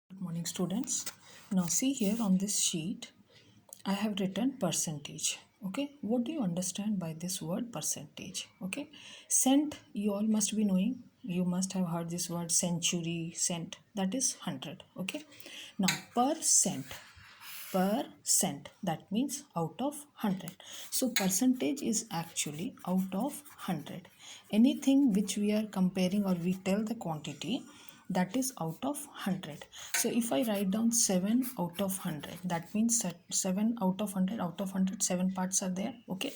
Good morning, students. Now see here on this sheet I have written percentage. Okay, what do you understand by this word percentage? Okay, cent you all must be knowing. You must have heard this word century, cent, that is 100. Okay, now percent, that means out of 100. So percentage is actually out of 100. Anything which we are comparing or we tell the quantity, that is out of 100. So if I write down 7 out of 100, that means that 7 out of 100, out of 100 7 parts are there. Okay,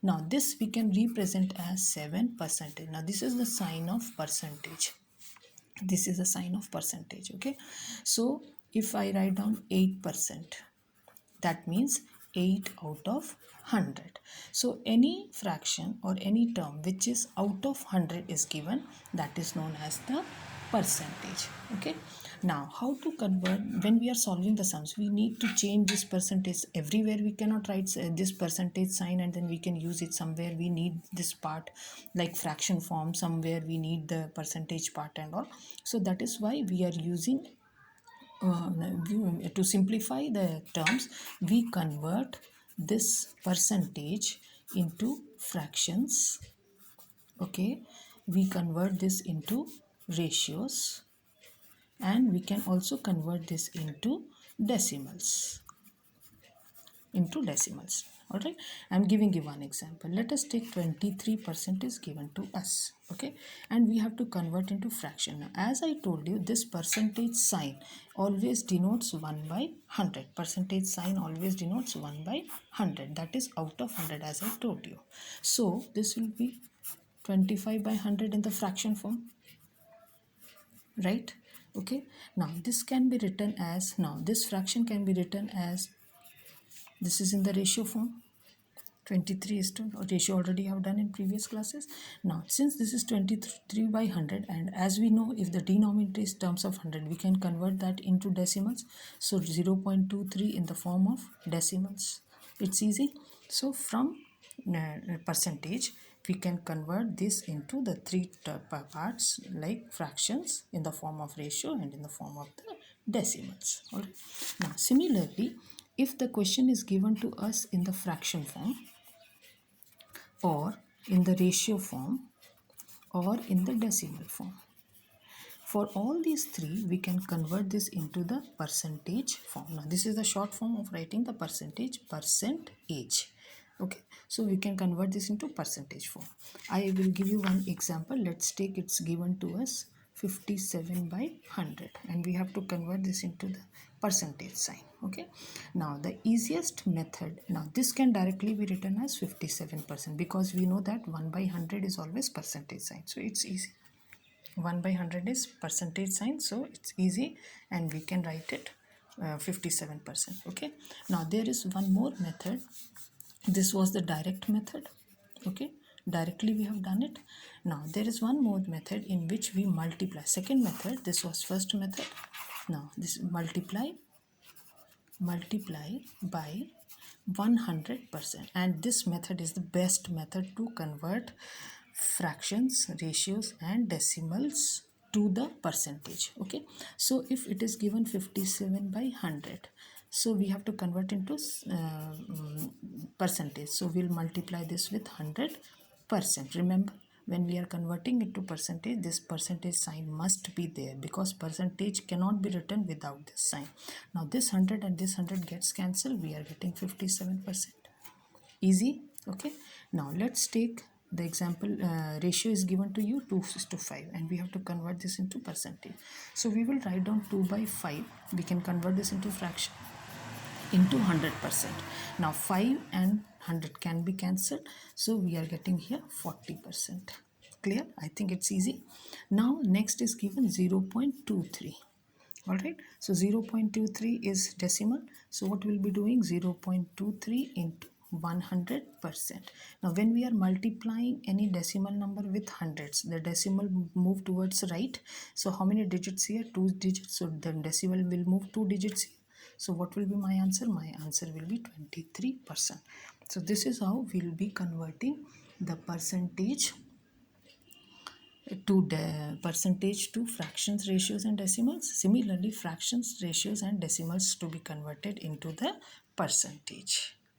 now this we can represent as 7 percentage. Now this is the sign of percentage. This is a sign of percentage. Okay, so if I write down 8%, that means 8 out of 100. So any fraction or any term which is out of 100 is given, that is known as the percentage. Okay, now how to convert? When we are solving the sums, we need to change this percentage everywhere. We cannot write this percentage sign and then we can use it somewhere. We need this part like fraction form, somewhere we need the percentage part and all. So that is why we are using uh, to simplify the terms, we convert this percentage into fractions. Okay, we convert this into ratios, and we can also convert this into decimals. All right, I'm giving you one example. Let us take 23% is given to us. Okay, and we have to convert into fraction. Now, as I told you, this percentage sign always denotes 1 by 100. Percentage sign always denotes 1 by 100, that is out of 100, as I told you. So this will be 25 by 100 in the fraction form, right? Okay, now this can be written as, now this fraction can be written as, this is in the ratio form. 23 is to ratio already have done in previous classes. Now since this is 23 by 100, and as we know, if the denominator is terms of 100, we can convert that into decimals. So 0.23 in the form of decimals, it's easy. So from percentage, we can convert this into the three parts like fractions in the form of ratio and in the form of the decimals. All right. Now similarly, if the question is given to us in the fraction form, or in the ratio form, or in the decimal form, for all these three we can convert this into the percentage form. Now this is the short form of writing the percentage. Okay, so we can convert this into percentage form. I will give you one example. Let's take, it's given to us 57 by 100, and we have to convert this into the percentage sign. Okay, now the easiest method, now this can directly be written as 57%, because we know that 1 by 100 is always percentage sign, so it's easy. 1 by 100 is percentage sign, so it's easy, and we can write it 57%. Okay, now there is one more method. This was the direct method. Okay, directly we have done it. Now there is one more method in which we multiply. Second method, this was first method. Now this multiply by 100%, and this method is the best method to convert fractions, ratios and decimals to the percentage. Okay, so if it is given 57 by 100, so we have to convert into percentage. So we'll multiply this with 100%. Remember, when we are converting it to percentage, this percentage sign must be there, because percentage cannot be written without this sign. Now this 100 and this 100 gets cancelled, we are getting 57%. Easy. Okay, now let's take the example. Ratio is given to you 2:5, and we have to convert this into percentage. So we will write down 2 by 5. We can convert this into fraction, into 100%. Now 5 and 100 can be cancelled, so we are getting here 40%. Clear? I think it's easy. Now next is given 0.23. All right, so 0.23 is decimal, so what we'll be doing, 0.23 into 100%. Now when we are multiplying any decimal number with hundreds, the decimal move towards right. So how many digits here? 2 digits, so the decimal will move 2 digits here. So what will be my answer? My answer will be 23%. So this is how we'll be converting the percentage to percentage to fractions, ratios and decimals. Similarly, fractions, ratios and decimals to be converted into the percentage.